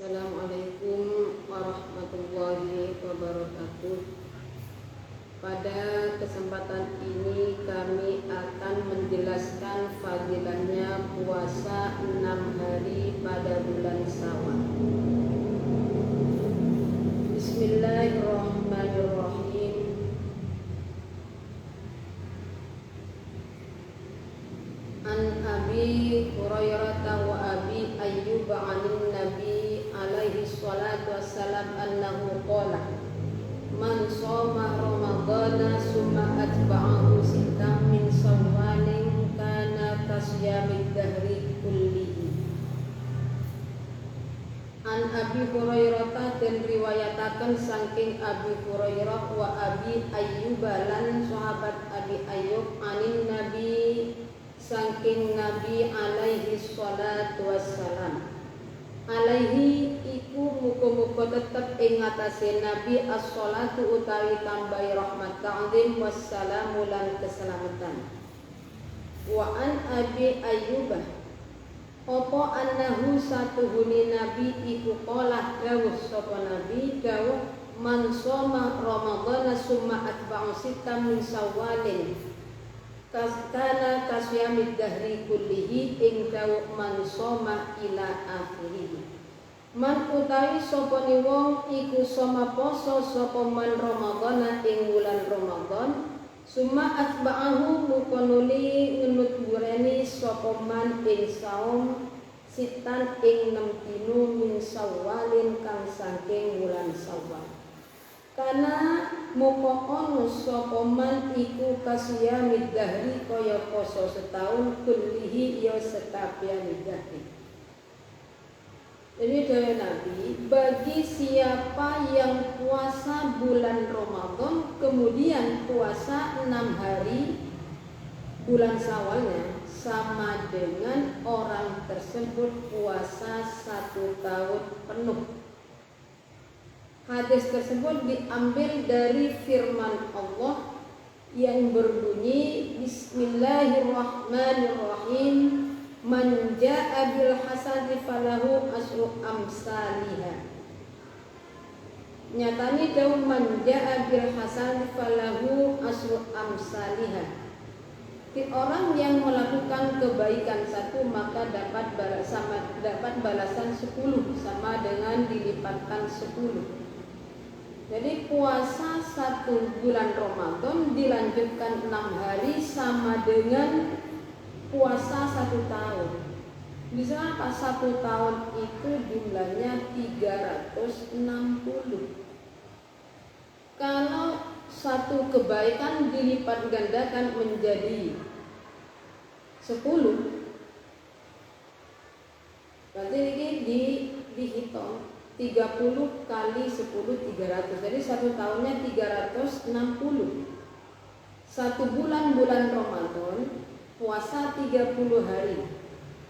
Assalamualaikum warahmatullahi wabarakatuh. Pada kesempatan ini kami akan menjelaskan fadilahnya puasa 6 hari pada bulan Syawal. Bismillahirrahmanirrahim. An Abi Hurairah wa Abi Ayyub 'anil Nabi alaihi salatu wassalam annahu qala man shoma ramadhana summa atba'ahu sittan min shawwalin kana kasyamid dahri kullihi. An Abi Hurairah dan riwayataken saking Abi Hurairah wa Abi Ayyub lan sahabat Abi Ayyub anin Nabi saking Nabi alaihi salatu wassalam. Alaihi iku muga-muga tetep ing ngatasé Nabi as-shalatu utawi tambahi rahmat ta'zim wassalamu lan keselamatan. Wa an Abi Ayyub apa annahu satuhune Nabi iku qala dawuh sapa Nabi dawuh man shoma ramadhana summa atba'u sittan min syawalin kana kasyamid dahri kullihi ing dawuh man shoma ila akhirih. Man utawi sapane wong iku shoma poso sapa man ramadhana ing wulan Ramadan summa atba'ahu mukonuli ngenut bureni sapa man ing saum sitan ing 6 dina min Syawalin kang saking wulan Syawal. Kana moko ono sapa man iku kasyamid dahri kaya poso setahun kullihi ya sekabiane dahri. Jadi dari Nabi, bagi siapa yang puasa bulan Ramadan kemudian puasa 6 hari bulan Syawalnya sama dengan orang tersebut puasa 1 tahun penuh. Hadis tersebut diambil dari firman Allah yang berbunyi Bismillahirrahmanirrahim man jaa'a bil hasanati falahu asyru amsalihha. Nyatane dawu man jaa'a bil hasanati falahu asyru amsalihha. Di orang yang melakukan kebaikan satu maka dapat balasan 10 sama dengan dilipatkan 10. Jadi puasa 1 bulan Ramadan dilanjutkan 6 hari sama dengan puasa 1 tahun. Bisa apa 1 tahun itu jumlahnya 360. Kalau satu kebaikan dilipat gandakan menjadi 10, berarti ini dihitung 30 kali 10 300. Jadi 1 tahunnya 360. 1 bulan Ramadan puasa 30 hari.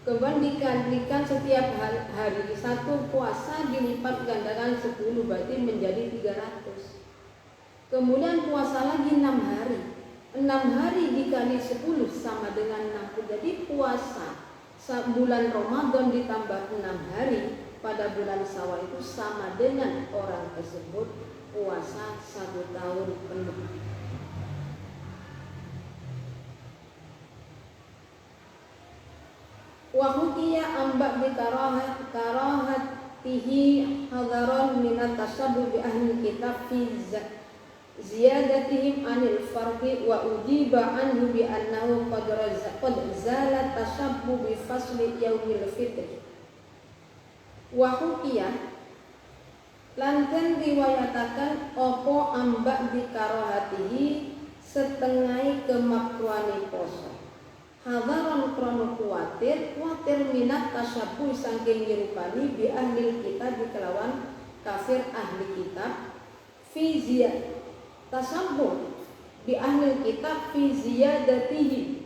Kemudian dikalikan setiap hari 1 puasa dilipat gandakan 10 berarti menjadi 300. Kemudian puasa lagi 6 hari. 6 hari dikali 10 sama dengan 60. Jadi puasa bulan Ramadan ditambah 6 hari pada bulan Syawal itu sama dengan orang tersebut puasa 1 tahun penuh. Wa hukiya amba bi karahatihi hadaron minat tasabbu bi ahli kitab fi ziyadatihim anil farqi wa ujiba anhu bi annahu qad zalat tasabbu bi fasli yaumil fitri. Wahukiya lanten riwayatakan opo ambak dikarohatihi setengah kemakruhani poso hadaron krono kuatir minat tasyabuh saking nyerupani bi ahli kitab di kelawan kafir ahli kitab fi ziyad tasyabuh bi ahli kitab fi ziyadatihi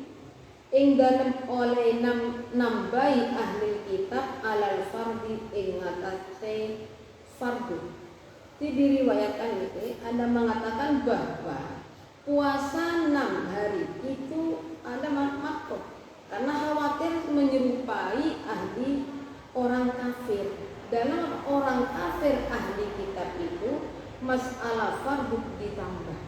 ing dalem oleh nambahi ahli kitab alal fardi ing ngatasé fardu. Diriwayatkan itu ada mengatakan bahwa puasa 6 hari itu ada makruh karena khawatir menyerupai ahli orang kafir. dalam orang kafir ahli kitab itu masalah fardu ditambah.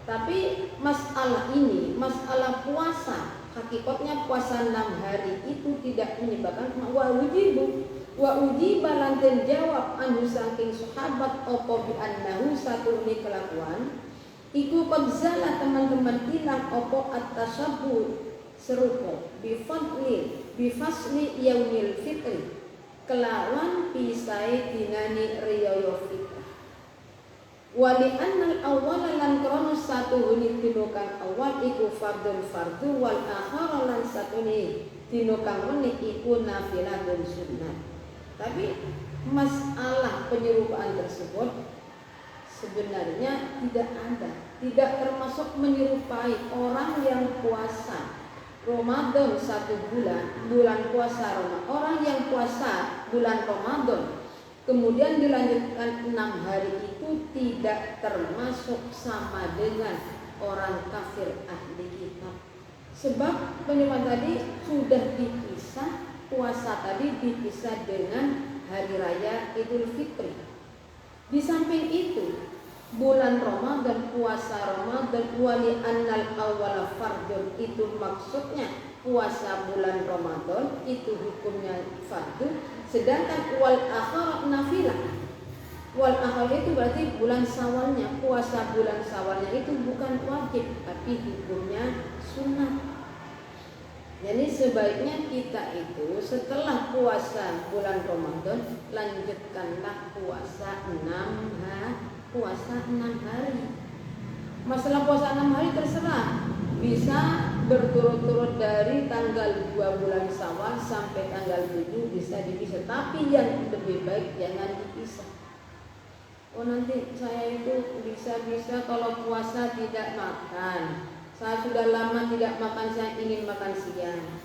Tapi masalah ini, masalah puasa, hakikatnya puasa 6 hari itu tidak menyebabkan wa ujiba lan den jawab anhu saking sahabat apa bi annahu saturni kelakuan iku qadzala teman-teman hilang apa at-tasabbu serupa bi fasli yaumil fitri kelawan pisai dinani riyaya fitrah. Wali annal awal lan krono satu huni dino kang awal iku fardun fardu wal akhar lan satune dino kang meneh iku nafilatun sunnah. Tapi masalah penyerupaan tersebut sebenarnya tidak termasuk menyerupai orang yang puasa Ramadan 1 bulan puasa Ramadan. Orang yang puasa bulan Ramadan kemudian dilanjutkan 6 hari itu tidak termasuk sama dengan orang kafir ahli kitab. Sebab penyebab tadi sudah dipisah, puasa tadi dipisah dengan hari raya Idul Fitri. Di samping itu, bulan Ramadan, puasa Ramadan wali annal awwala fardun itu maksudnya puasa bulan Ramadan itu hukumnya fardu, sedangkan wal akhar nafilah. Wal akhar itu berarti bulan Syawalnya, puasa bulan Syawalnya itu bukan wajib tapi hukumnya sunnah. Jadi sebaiknya kita itu setelah puasa bulan Ramadan lanjutkanlah puasa 6 hari. Masalah puasa 6 hari terserah, bisa berturut-turut dari tanggal 2 bulan Syawal sampai tanggal 7 bisa dipisah, tapi yang lebih baik jangan dipisah. Oh nanti saya itu bisa kalau puasa tidak makan, saya sudah lama tidak makan, saya ingin makan siang.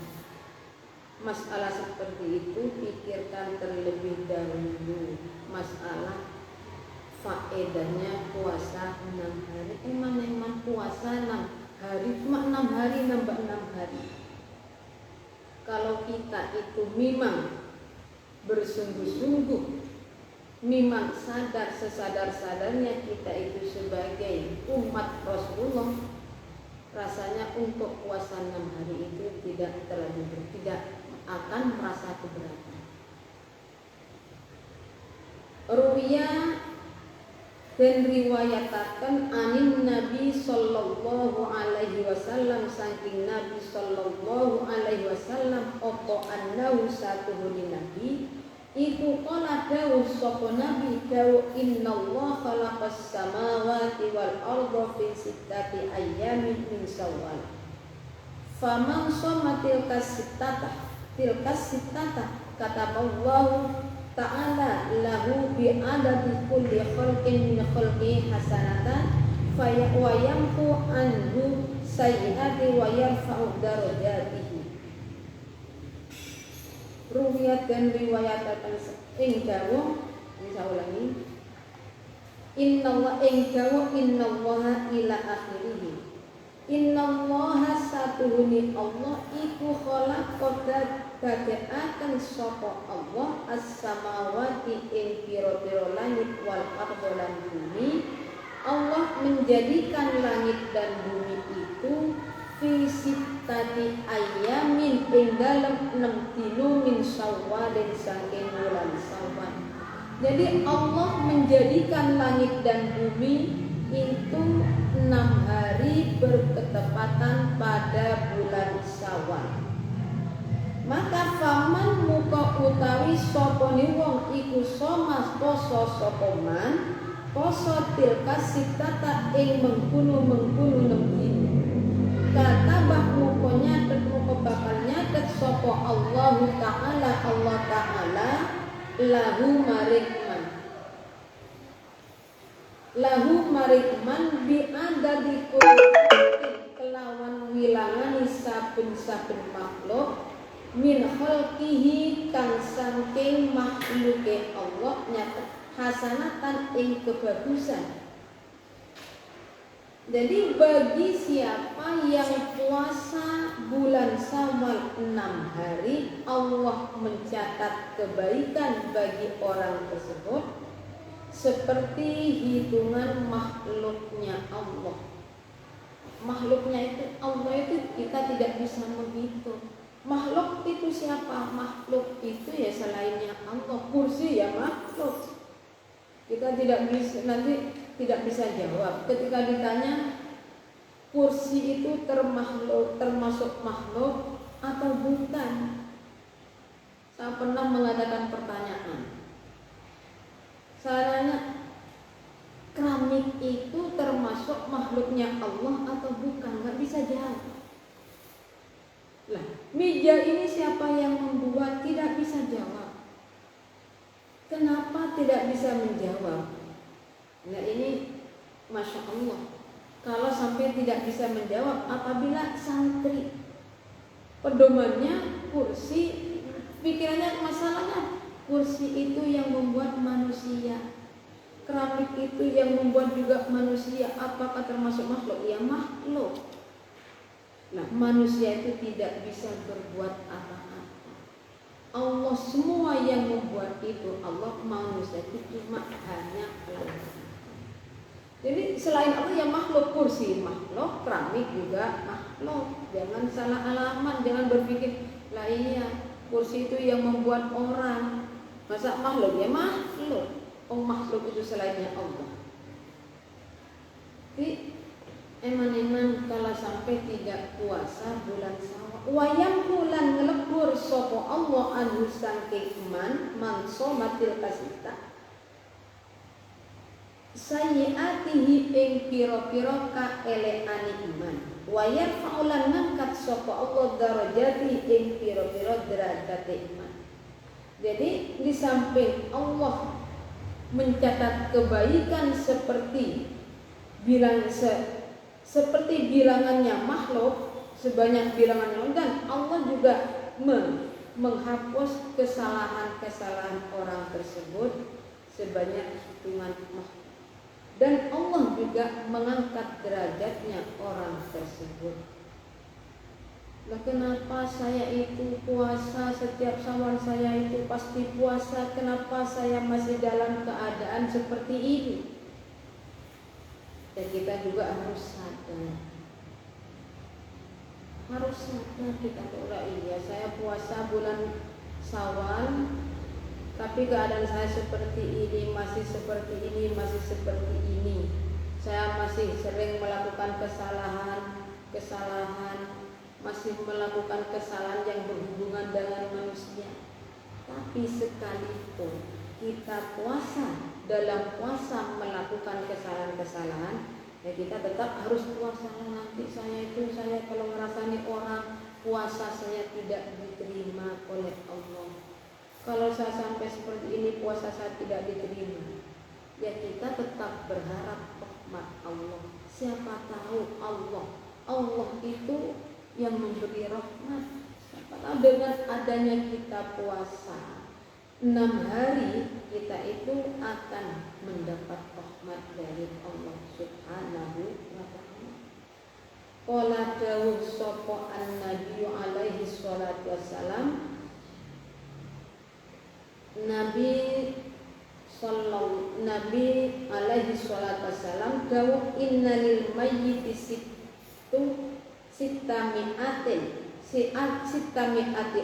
Masalah seperti itu pikirkan terlebih dahulu masalah faedahnya puasa 6 hari. Emang puasa 6 hari, cuma 6 hari nambah 6 hari. Kalau kita itu memang bersungguh-sungguh, memang sadar sesadar-sadarnya kita itu sebagai umat Rasulullah, rasanya untuk puasa 6 hari itu tidak akan merasa keberatan. Ruwiya dan riwayatakan anin Nabi sallallahu alaihi wasallam saking Nabi sallallahu alaihi wasallam opo annahu satuhuni Nabi iku qala dawu sapa Nabi dawu innallaha khalaqas samawati wal arda fi sittati ayyamin min Syawal faman shoma tilka sittata kataballahu ta'ala lahu bi adadi kulli khalqin min khalqi hasanatan wa yamhu anhu sayyi'ati wa yarfa'u darajatihi. Ruwiyat dan riwayataken ing dawuh bisa ulangi innallaha ing dawuh innallaha ila akhirih innallaha satuhuni Allah iku khalaqad dadekaken sapa Allah as-samawati ing pira-pira langit wal arda lan bumi. Allah menjadikan langit dan bumi itu fi sittati ayyamin ing dalem 6 dina min Syawal saking bulan Syawal. Jadi Allah menjadikan langit dan bumi itu 6 hari berketepatan pada bulan Syawal. Maka faman muka utawi sapa wong iku somas poso sapa man poso tilka sittata ing mengkuno nemdino katabah mukonya muko bakal nyatet sapa Allah Ta'ala lahu marikman bi adadi kelawan wilangani saben-saben makhluk min khalqihi kang saking makhluke Allah nyatet hasanatan ing kebagusan Jadi bagi siapa yang puasa bulan Syawal 6 hari, Allah mencatat kebaikan bagi orang tersebut seperti hitungan makhluknya Allah. Makhluknya itu Allah itu kita tidak bisa menghitung. Makhluk itu siapa? Makhluk itu ya selainnya Allah. Kursi ya makhluk. Kita tidak bisa jawab ketika ditanya kursi itu termasuk makhluk atau bukan. Saya pernah mengadakan pertanyaan. Saya tanya, keramik itu termasuk makhluknya Allah atau bukan? Nggak bisa jawab. Lah, meja ini siapa yang membuat? Tidak bisa jawab. Kenapa tidak bisa menjawab? Nah ini Masya Allah. Kalau sampai tidak bisa menjawab, apabila santri pedomannya kursi, pikirannya masalahnya kursi itu yang membuat manusia, keramik itu yang membuat juga manusia, apakah termasuk makhluk? Ya makhluk. Nah manusia itu tidak bisa berbuat apa-apa. Allah semua yang membuat itu, Allah, manusia itu cuma hanya pelayan. Jadi selain Allah yang makhluk, kursi makhluk, keramik juga makhluk. Jangan salah alamat, jangan berpikir lah iya kursi itu yang membuat orang. Masa makhluk? Ya makhluk. Oh makhluk itu selainnya Allah. Jadi eman-eman kalau sampai tidak puasa bulan Syawal, wayang bulan ngelebur sopo Allah anhu sangking iman mansomatil kasita sayyiatihi ing pira-pira kaeleane iman wa yarfa'ulan ngangkat sapa Allah darajati ing pira-pira derajate iman. Jadi di samping Allah mencatat kebaikan seperti bilangannya makhluk sebanyak bilangannya, dan Allah juga menghapus kesalahan-kesalahan orang tersebut sebanyak hitungan makhluk. Dan Allah juga mengangkat derajatnya orang tersebut. Lah kenapa saya itu puasa setiap Syawal, saya itu pasti puasa, kenapa saya masih dalam keadaan seperti ini? Dan kita juga harus sadar. Harus sadar kita tuh, iya saya puasa bulan Syawal, tapi keadaan saya seperti ini, masih seperti ini, masih seperti ini. Saya masih sering melakukan kesalahan, masih melakukan kesalahan yang berhubungan dengan manusia. Tapi sekalipun kita puasa, dalam puasa melakukan kesalahan-kesalahan, ya kita tetap harus puasa. Nanti saya kalau ngerasani orang puasa saya tidak diterima oleh Allah. Kalau saya sampai seperti ini puasa saya tidak diterima, ya kita tetap berharap rahmat Allah. Siapa tahu Allah itu yang memberi rahmat. Siapa tahu dengan adanya kita puasa 6 hari, kita itu akan mendapat rahmat dari Allah Subhanahu wa ta'ala. Qala dawuh sapa an-nabi alaihi salatu wassalam, Nabi alaihi salatu wassalam dawuh innalil mayyiti sitami'ati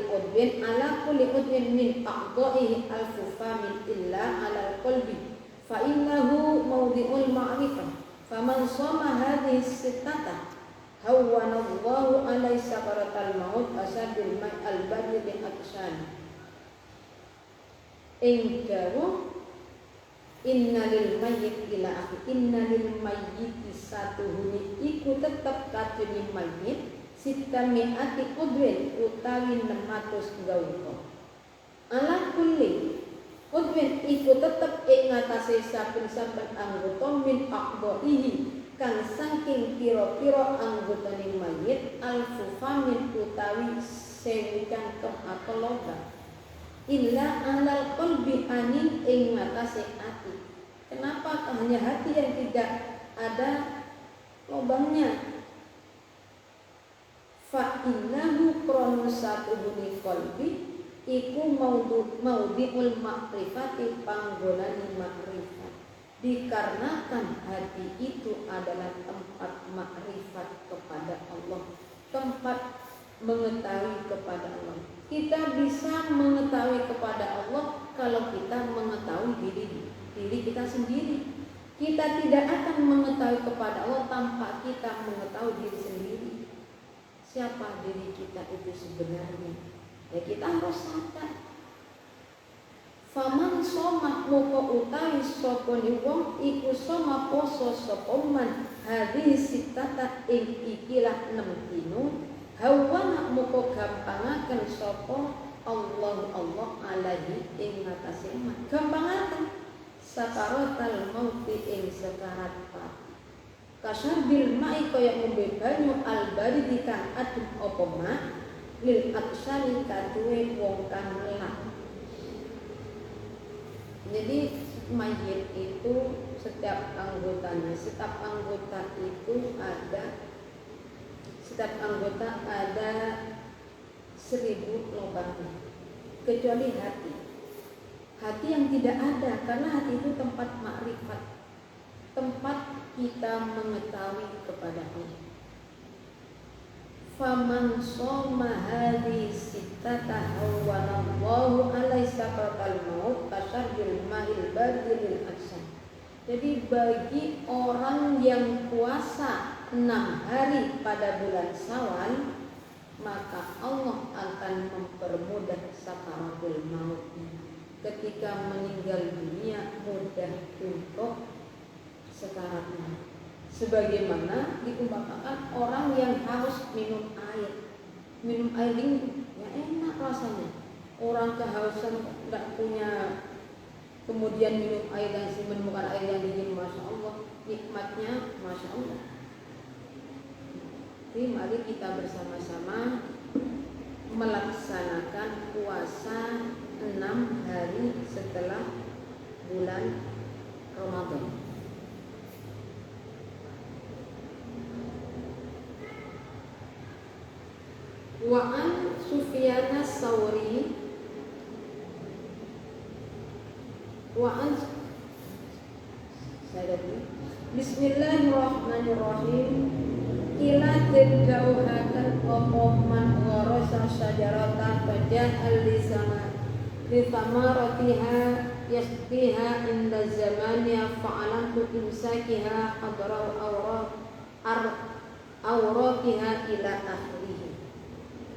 udwin ala kulli udwin min a'dha'ihi alfu famin illa ala qalbi fa innahu mawdi'ul ma'rifah faman shoma hadhihi sittata hawwanallahu alaihi sakaratal maut asadil ma'al badri bin atsani. Ing dawuh innalil mayyit ila akhi innalil mayyiti satuhuni iku tetep kacuni mayyit sitami'ati udwin utawi 600 gawuka ala kulli udwin iku tetep ing ngatasé saben-saben anggota min aqdaihi kang saking pira-pira anggotane mayyit alfu famin utawi 1000 cangkem atau logam illa alal qalbi anin ing ngatasé ati. Kenapa hanya hati yang tidak ada lobangnya. Fa innahu kronu satuhuni qalbi iku maudhi'ul ma'rifati panggonane makrifat. Dikarenakan hati itu adalah tempat makrifat kepada Allah, tempat mengetahui kepada Allah. Kita bisa mengetahui kepada Allah kalau kita mengetahui diri kita sendiri. Kita tidak akan mengetahui kepada Allah tanpa kita mengetahui diri sendiri. Siapa diri kita itu sebenarnya? Ya kita harus sadar. Faman soma moko utawi sapa wong iku soma poso sapa man hari sitata ing ikilah 6 dino hawana moko gampangaken sapa Allah alaihi ing ngatasé man. Gampangaken sakaratal mauti ing sekarat mati. Kasabil ma'i kaya ngombe banyu albari dikang adem apa ma lil aksani kaduwe wong kang lelah. Jadi mayit itu setiap anggota itu ada 1000 lubangnya kecuali hati yang tidak ada, karena hati itu tempat makrifat, tempat kita mengetahui kepada Allah. Faman soma hadhi sittata hawanallahu alaihi sakaratal maut kasyarbil mahil badilil aksan. Jadi bagi orang yang puasa 6 hari pada bulan Syawal, maka Allah akan mempermudah sakaratul maut. Ketika meninggal dunia mudah untuk sekaratnya. Sebagaimana diumpamakan orang yang haus minum air ini ya enak rasanya. Orang kehausan tidak punya, kemudian minum air dan menemukan air yang dingin, masya Allah, nikmatnya masya Allah. Jadi mari kita bersama-sama melaksanakan puasa 6 hari setelah bulan Ramadan. Wa'an Sufyan as-Sawri Bismillahirrahmanirrahim. Ila tadauhatan man gharasa syajaratan faja'al li thamaratiha yasqiha inda zamaniha fa'alantu imsakiha hadra'u awraqiha ila akhirih.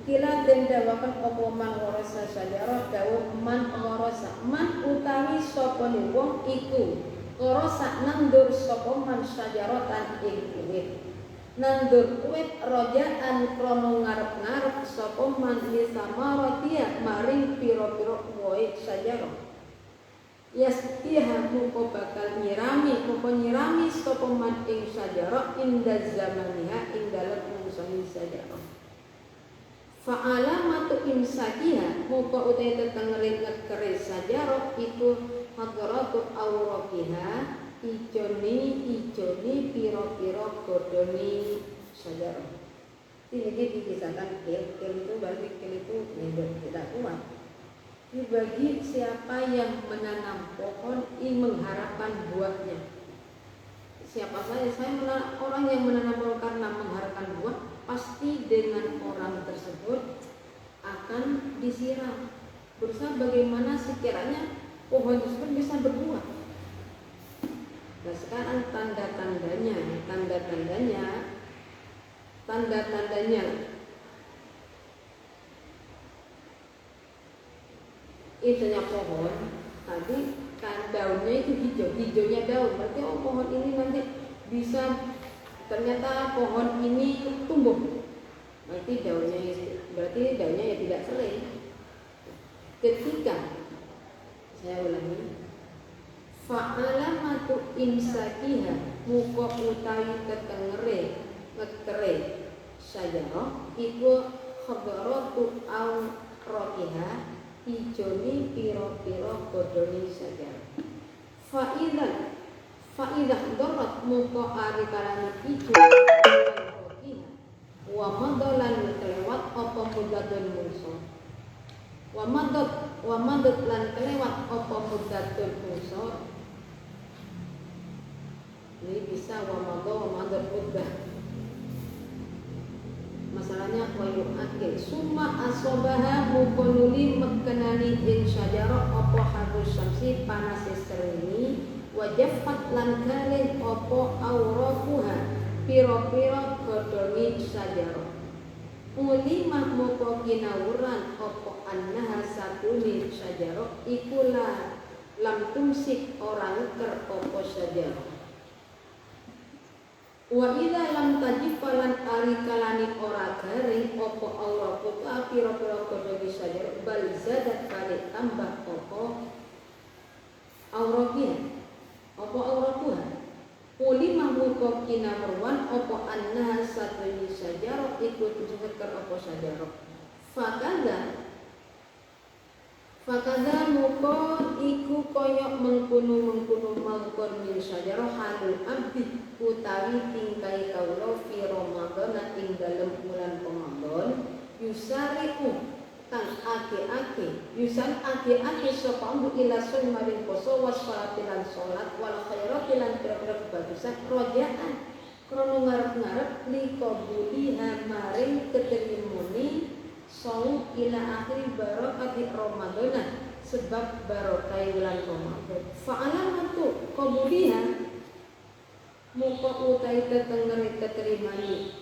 Kila den dawakan apa man gharasa syajarah dawuh man gharasa man utawi sapa wong iku gharasa nandur sapa man syajaratan ing wit. Nandur wit rojaan krono ngarep-ngarep sapa man li samaratia maring pira-pira wohe syajarah. Yastiha muko bakal nyirami sapa man ing syajarah inda zamaniha ing dalem mungsane syajarah. Fa'alamatu imsakiha muka utai tetengering ngekere sajarah iku hadratu awraqiha ijoni piro-piro godoni sajarah. Ini dikisahkan kil itu bagi kil itu tidak kuat. Ini bagi siapa yang menanam pohon ingin mengharapkan buahnya. Siapa saya orang yang menanam pohon karena mengharapkan buah, pasti dengan orang tersebut akan disiram. Berusaha bagaimana sekiranya pohon tersebut bisa berbuah. Nah sekarang tanda-tandanya itunya pohon tadi kan daunnya itu hijaunya daun, berarti pohon ini nanti bisa, ternyata pohon ini tumbuh, berarti daunnya ya tidak kering. Ketika saya ulangi, fa'alamatu imsakiha muka utawi ngekere sajarah iku khabaratu awraqiha ijoni piro-piro godoni sajarah. fa idza darat muka ari kalani iku wa madalan kelewat apa muddatun musa wa madad lan kelewat apa muddatun musa. Ini bisa wa madad muddah. Masalahnya wayu akil summa asobaha mukonuli mekenani ing syajara apa harus samsi panas sereni wajafat lan kalih apa aurafuha pira-pira godhongi syajara uli mahmuka kinawuran apa annaha satuni syajara iku lam tumsik ora ngeker apa syajara. Wa idza lam tajib falan ari kalani ora garing apa Allah putra pira-pira godhongi syajara bal zadat kali tambah apa aurafiha apa aurafuha uli mahmuka kinawuran apa annaha satuni syajara iku ngeker apa syajara. Fakada muka iku koyok mengkunu mangkon min syajarah halul abdi utawi tingkai kaulo fi Ramadan ing dalem bulan Ramadan yusariku kang ake sapa ambu ila sun maring poso wasfalatilan salat wal khairatilan pira-pira kebagusan rojaan krana ngarep-ngarep li qabuliha maring keterimoni saum ila akhir barokati Ramadan sebab barokai bulan Ramadan. Fa'alamatu qabuliha muka utai tetengeri keterimani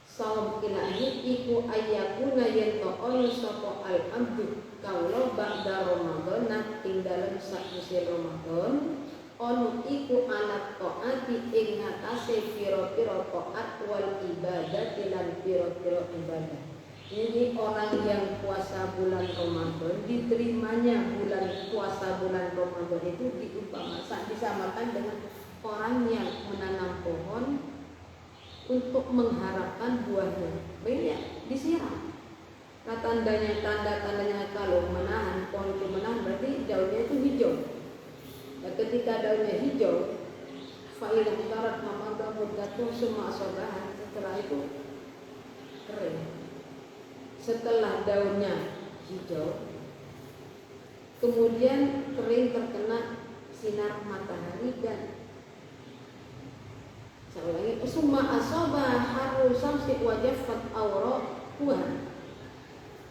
saum ila akhir iku ayyakuna yen ono sapa al abdu kaula ba'da Ramadan ing dalem sakwise Ramadan ono iku alat taati ing ngatasé pira-pira taat wal ibadah lan pira-pira ibadah. Jadi orang yang puasa bulan Ramadan diterimanya puasa bulan Ramadan itu disamakan dengan orang yang menanam pohon untuk mengharapkan buahnya. Banyak disiram. Nah, tanda-tandanya kalau menahan pohon itu menahan berarti daunnya itu hijau. Nah, ketika daunnya hijau, fa'ilah tarat mamadah mudatuh semua sobahan setelah itu kering. Setelah daunnya hijau, kemudian kering terkena sinar matahari dan saya ulangi, summa asaba haru samsi wajafat awraquha.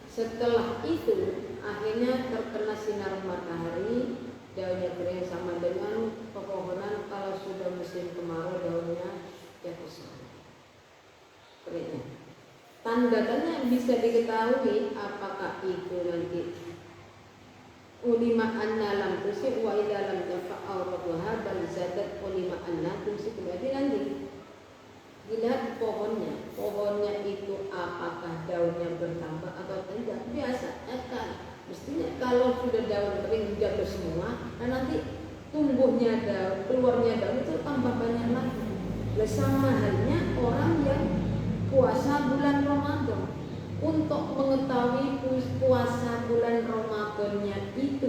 Setelah itu akhirnya terkena sinar matahari, daunnya kering sama dengan pepohonan kalau sudah musim kemarau daunnya jatuh semua keringnya. Tanda-tandanya bisa diketahui apakah itu nanti ulima anna lam tusib wa idza lam tafa'al radha bal zadat ulima anna tusib. Berarti nanti dilihat pohonnya itu apakah daunnya bertambah atau tidak. Biasanya kan mestinya kalau sudah daun kering jatuh semua, nah nanti tumbuhnya daun, keluarnya daun itu tambah banyak lagi. Sama halnya orang yang puasa bulan Ramadan. Untuk mengetahui puasa bulan Ramadannya itu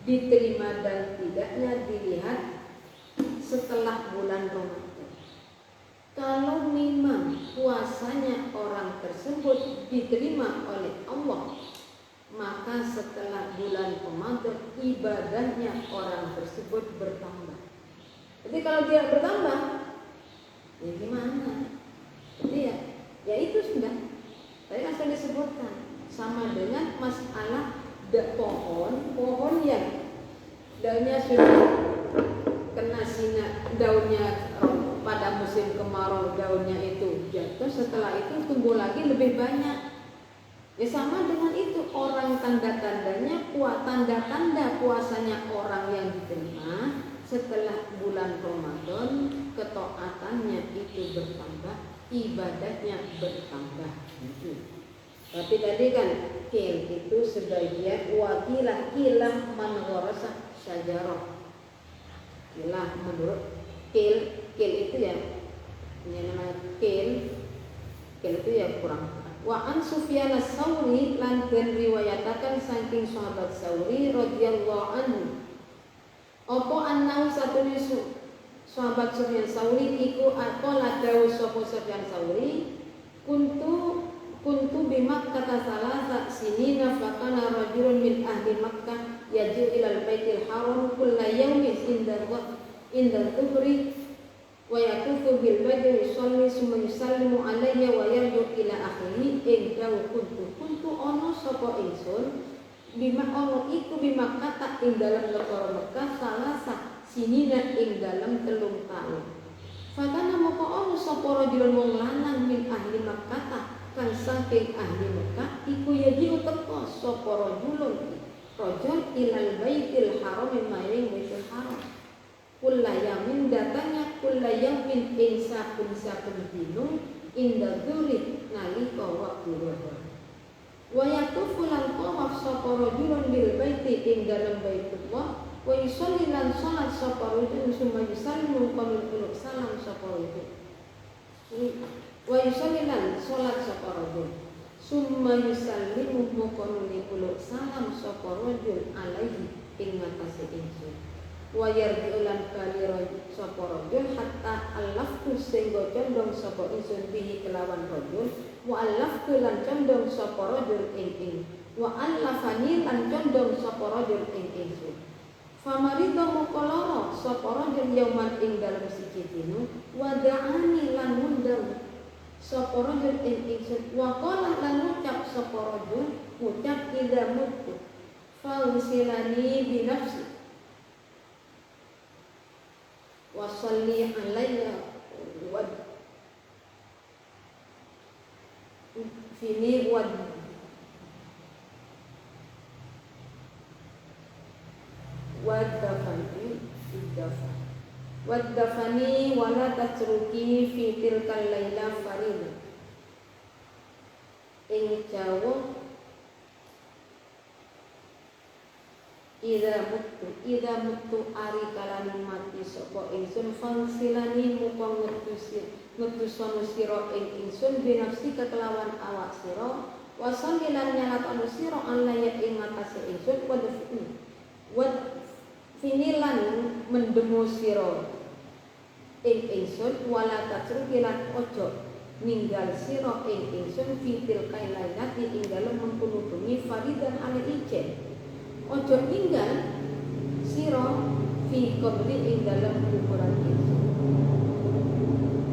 diterima dan tidaknya dilihat setelah bulan Ramadan. Kalau memang puasanya orang tersebut diterima oleh Allah, maka setelah bulan Ramadan ibadahnya orang tersebut bertambah. Jadi kalau dia bertambah, ya gimana? Jadi ya itu sudah. Tadi kan saya disebutkan sama dengan masalah pohon yang daunnya sudah kena sinar, daunnya pada musim kemarau daunnya itu jatuh, setelah itu tumbuh lagi lebih banyak. Ya sama dengan itu orang tanda-tandanya tanda-tanda puasanya orang yang diterima setelah bulan Ramadan, ketaatannya itu bertambah, ibadahnya bertambah. Tapi tadi kan kil itu sebagian kilah man gharasa syajarah. Kilah menurut kil itu ya, ini namanya kil itu ya kurang. Wa an Sufyan as-Sauri lan den riwayataken saking sahabat Sauri radhiyallahu anhu. Apa annahu sahabat Sufyan Tsauri iku aqala dawuh sapa Sufyan Tsauri kuntu bi Makkah salasa sinina fa kana rajulun min ahli Makkah yaji'u ilal baitil haram kulla yawmin indal tuhri wa yatufu bil baiti yusalli summa yusallimu alayya wa yarju ila akhiri dawu kuntu ono sapa ingsun bima ono iku bi Makkah tak ing dalem negara Mekah salasa sinina ing dalem 3 taun. Fakana moko ono sapa rajulun wong lanang min ahli Makkah kang saking ahli Mekah iku yaji teka sapa rajulun rajul ilal baitil haram maring baitul haram. Kullayamin datanya kullayamin ing saben dino inda dzuri nalika wektu dhuhur. Wa yatufu lan tawaf sapa rajulun bil baiti ing dalem baitullah wa yusalli lan salat sapa rajulun summa yusallimu qamul salam sapa rajul. Wa yusalli lan salat sapa rajul summa yusallimu qamul salam sapa rajul alaihi ing ngatasé ingsun. Wa yarji'ulan bali sapa rajul hatta alaftu sehingga condong sapa ingsun bihi kelawan rajul wa alaftu lan condong sapa rajul ing wa alafani lan condong sapa rajul ing ingsun. Famarida muqallara sapa rajul yauman ing dalem siji dina wa da'ani lan ngundang sapa rajul ing ingsun wa qala lan ngucap sapa rajul ngucap idza mutu fausilani bi nafsi wasalli alayya wad fini wad wadafani wala tatruki fi tilkal laila farida ing jawa Ida mutu ari kalani mati sapa ingsun fangsilani muka ngedusono sira ing ingsun binafsi kekelawan awak sira wasallilan nyalatono sira alaya ing ngatasé ingsun wad finilan mendemo sira ing ingsun wala tatrukilan ojo ninggal sira ing ingsun fitil kailati ing dalem mengkono bengi faridan ale ijen ojo ninggal sira fi qabri ing dalem kuburan ingsun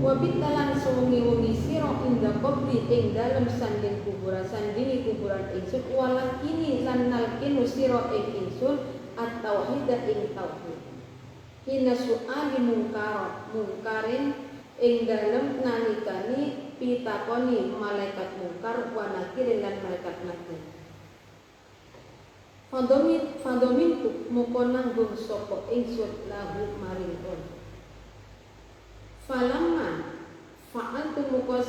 wa bitalan suwengi-wengi sira ing qabri ing dalem sanding kuburan kuburan ingsun walakini lan nalkinu sira ing ingsun at-tauhid ing tauhid hina su'ali mungkarin ing dalem nalikani pitakoni malaikat mungkar wa nakir lan malaikat nakir. Fadomin tu moko nanggung sapa ingsun lahu maring kon. Falamma fa'altu moko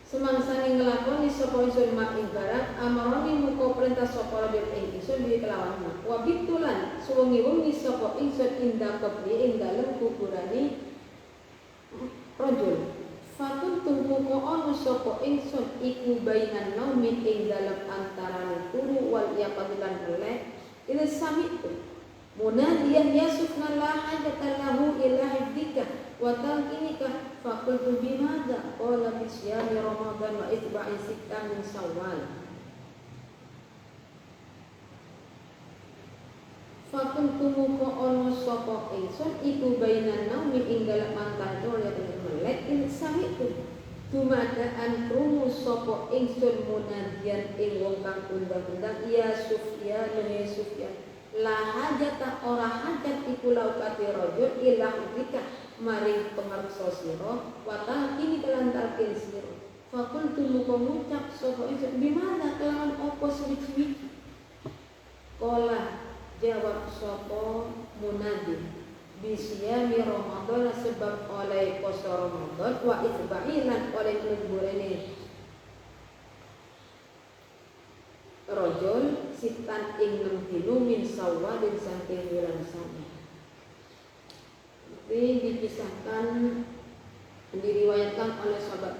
semangsane nglakoni sapa ingsun mak ing barang amaroni moko perintah sapa rajul ing ingsun bi kelawan mak. Wa bitulan suwengi-wengi sapa ingsun indah kabeh ing dalem kuburane rajul. Fatun tungku ono sapa ingsun iku bainan naumin ing dalem antarané turu wal yaqadilan melek ila samitu munadiyan yasufna la hajata lahu ila hibdika wa talqinika faqultu bimadza qala bi siyami ramadan wa itba'i sitta min syawal. Fatun tungku ono sapa ingsun iku bainan naumin ing dalem antarané turu melek ila samitu dumadaan krungu sapa ingsun munadian ing wong kang undang-undang ya Sufyan la hajata ora hajat iku laukati rajul ila hudika maring pengarsa sira wa talqini kelan talqin sira faqultu muka ngucap sapa ingsun bimana kelawan apa suwi-suwi kala jawab sapa munadi bisiyami Ramadan sebab oleh poso Ramadan wa itba'ilan oleh mengburene rajul sitan ing 6 dina min Syawal saking wulan Syawal. Ini dipisahkan diriwayatkan oleh sahabat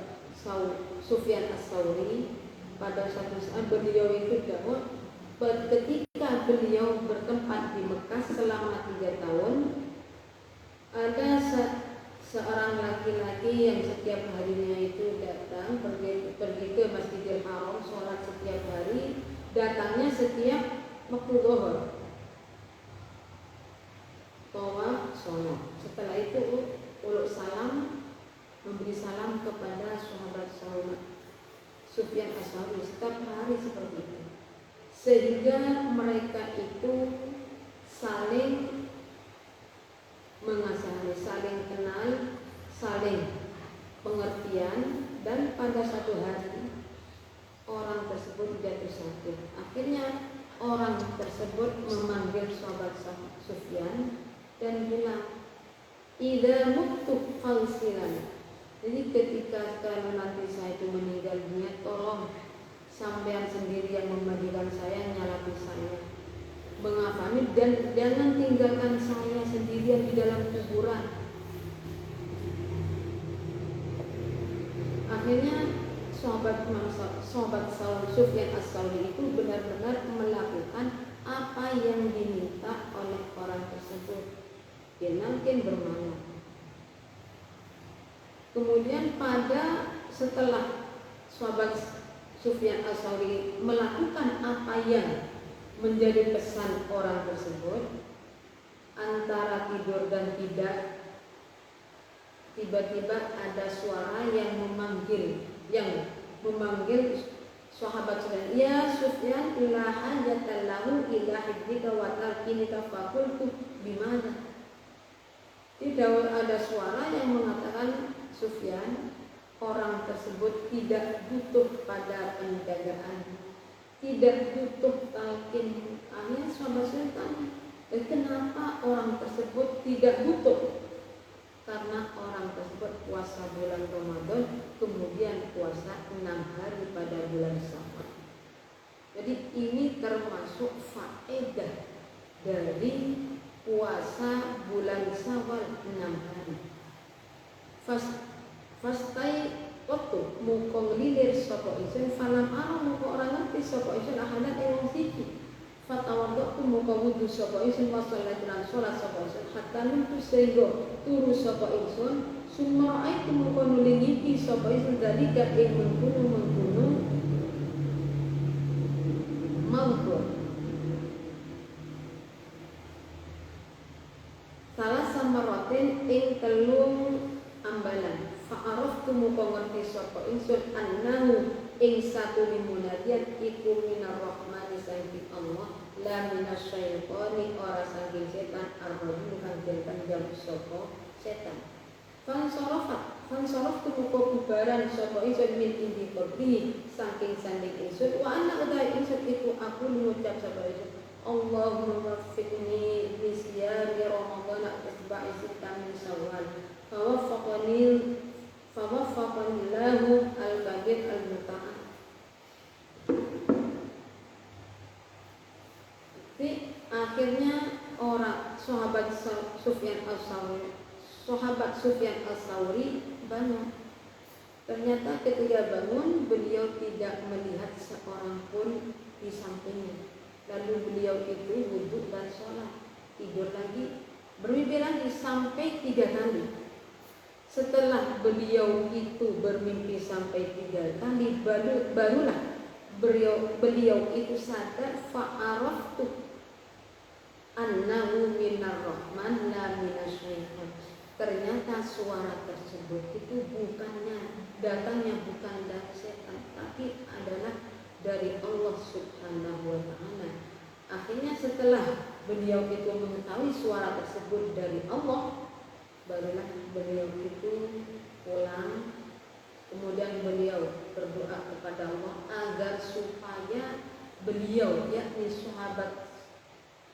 Sufyan Ats-Tsauri pada satu saat beliau itu bahwa ketika beliau bertempat di Mekah selama 3 tahun, ada seorang laki-laki yang setiap harinya itu datang pergi ke Masjidil Haram, sholat setiap hari, datangnya setiap waktu zuhur, tawaf, sholat. Setelah itu uluk salam, memberi salam kepada sahabat Sufyan As-Tsauri setiap hari seperti itu, sehingga mereka itu saling mengasihani, saling kenal, saling pengertian, dan pada satu hari orang tersebut jatuh sakit. Akhirnya orang tersebut memanggil sahabat Sufyan dan bilang, "Idza muttu fagsilan." Jadi ketika kalau nanti saya itu meninggal dunia, tolong sampean sendiri yang memandikan saya, nyalapi saya, mengafani, dan jangan tinggalkan saya sendirian di dalam kuburan. Akhirnya sahabat Sufyan As-Tsauri itu benar-benar melakukan apa yang diminta oleh orang tersebut. Dia mungkin bermalam. Kemudian setelah sahabat Sufyan As-Tsauri melakukan apa yang menjadi pesan orang tersebut, antara tidur dan tidak, tiba-tiba ada suara yang memanggil sahabat Sufyan, "Ya Sufyan, la hajata lahu ila hibdika wa tarkinika faqultu bimana?" Tidak ada suara yang mengatakan, Sufyan, orang tersebut tidak butuh pada penjagaan, tidak butuh talqin. Akhirnya sahabat Sufyan tanya, kenapa orang tersebut tidak butuh? Karena orang tersebut puasa bulan Ramadan, kemudian puasa 6 hari pada bulan Syawal. Jadi ini termasuk faedah dari puasa bulan Syawal 6 hari. Fastai waktu muka ngelilir sapa isun falam ara muka orang ngerti sapa isun ahadan ing siji. Fatawaddu muka wudu sapa isun wasallat lan salat sapa isun hatta nuntu sehingga turu sapa isun summa aitu muka nulingi sapa isun dalika ing mengkono mawdu. Salah samaratin ing telung ambalan. Fa'araftu muka ngerti sapa insun annahu ing satu limunadiat iku minar rahmani saking Allah la minasyaitani ora saking setan ar-rajul kang den panjang sapa setan. Fansaraftu muka bubaran sapa insun min indi qabli saking sanding insun wa anna utai insun iku aku ngucap sapa insun Allahumma waffiqni li siyami Ramadan asba'i sita min Syawal fawaffaqanillahu al-kabir al-muta'al. Jadi akhirnya orang sahabat Sufyan As-Tsauri bangun. Ternyata ketika bangun beliau tidak melihat seorang pun di sampingnya. Lalu beliau itu wudhu dan sholat, tidur lagi, bermimpi lagi sampai 3 kali. Setelah beliau itu bermimpi sampai 3 kali, barulah beliau itu sadar, fa'araftu annahu minar rahman la minasyaitan. Ternyata suara tersebut itu datangnya bukan dari setan, tapi adalah dari Allah Subhanahu wa ta'ala. Akhirnya setelah beliau itu mengetahui suara tersebut dari Allah, barulah beliau itu pulang. Kemudian beliau berdoa kepada Allah agar supaya beliau, yakni sahabat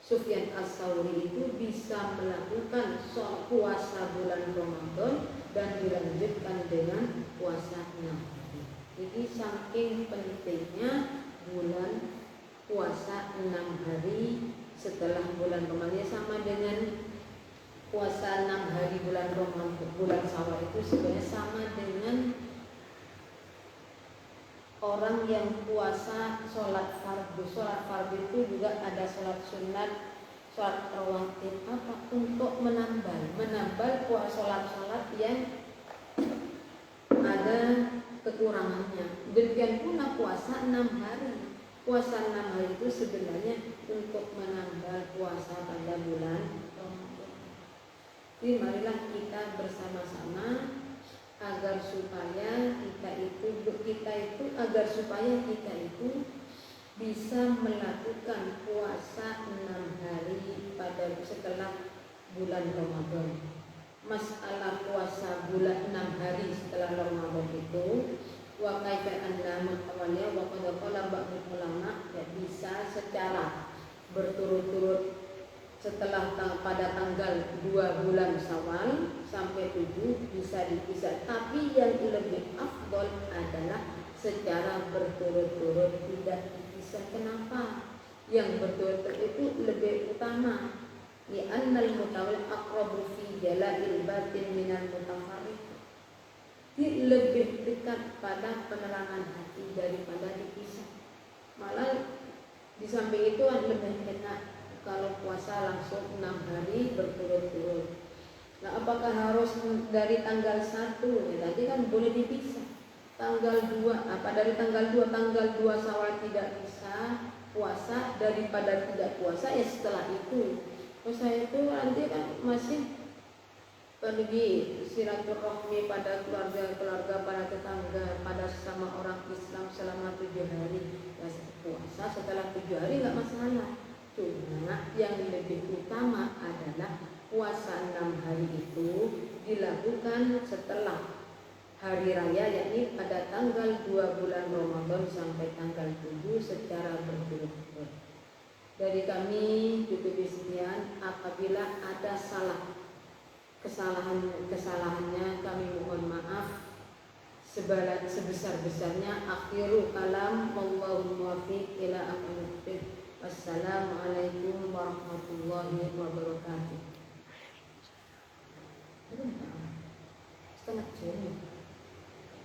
Sufyan As-Tsauri itu bisa melakukan puasa bulan Ramadan dan dilanjutkan dengan puasa 6 hari. Jadi saking pentingnya bulan puasa 6 hari setelah bulan Ramadan, sama dengan puasa 6 hari bulan Ramadan, bulan Syawal itu sebenarnya sama dengan orang yang puasa sholat fardu. Sholat fardu itu juga ada sholat sunat, sholat rawatib, apa untuk menambal puasa sholat yang ada kekurangannya. Demikian pula puasa 6 hari. Puasa 6 hari itu sebenarnya untuk menambal puasa pada bulan Ramadan. Jadi marilah kita bersama-sama agar supaya kita itu bisa melakukan puasa 6 hari pada setelah bulan Ramadan. Masalah puasa bulan 6 hari setelah Ramadan itu wa kaifa anna mutawalliya wa qad qala ba'd ulama bisa secara berturut-turut setelah pada tanggal 2 bulan Syawal sampai 7 bisa dipisah, tapi yang lebih afdol adalah secara berturut-turut tidak dipisah. Kenapa? Yang berturut-turut itu lebih utama. Li'annal mutawal aqrabu fi jala'il batin minal mutafarriq. Dia lebih dekat pada penerangan hati daripada dipisah. Malah di samping itu lebih enak kalau puasa langsung 6 hari berturut-turut. Nah, apakah harus dari tanggal 1? Ya, tadi kan boleh dipisah. Tanggal 2, dari tanggal 2 Syawal tidak bisa puasa, daripada tidak puasa ya setelah itu. Puasa itu nanti kan masih pergi silaturahmi pada keluarga-keluarga, pada tetangga, pada sesama orang Islam selama 7 hari. Ya, puasa setelah 7 hari nggak masalah. Cuma yang lebih utama adalah puasa 6 hari itu dilakukan setelah hari raya, yakni pada tanggal 2 bulan Ramadan sampai tanggal 7 secara berturut-turut. Dari kami cukup sekian. Apabila ada kesalahannya kami mohon maaf sebesar-besarnya. Akhiru kalam, wallahu muwaffiq ila aqwamit thoriq. Wassalamualaikum warahmatullahi wabarakatuh. Setengah jam.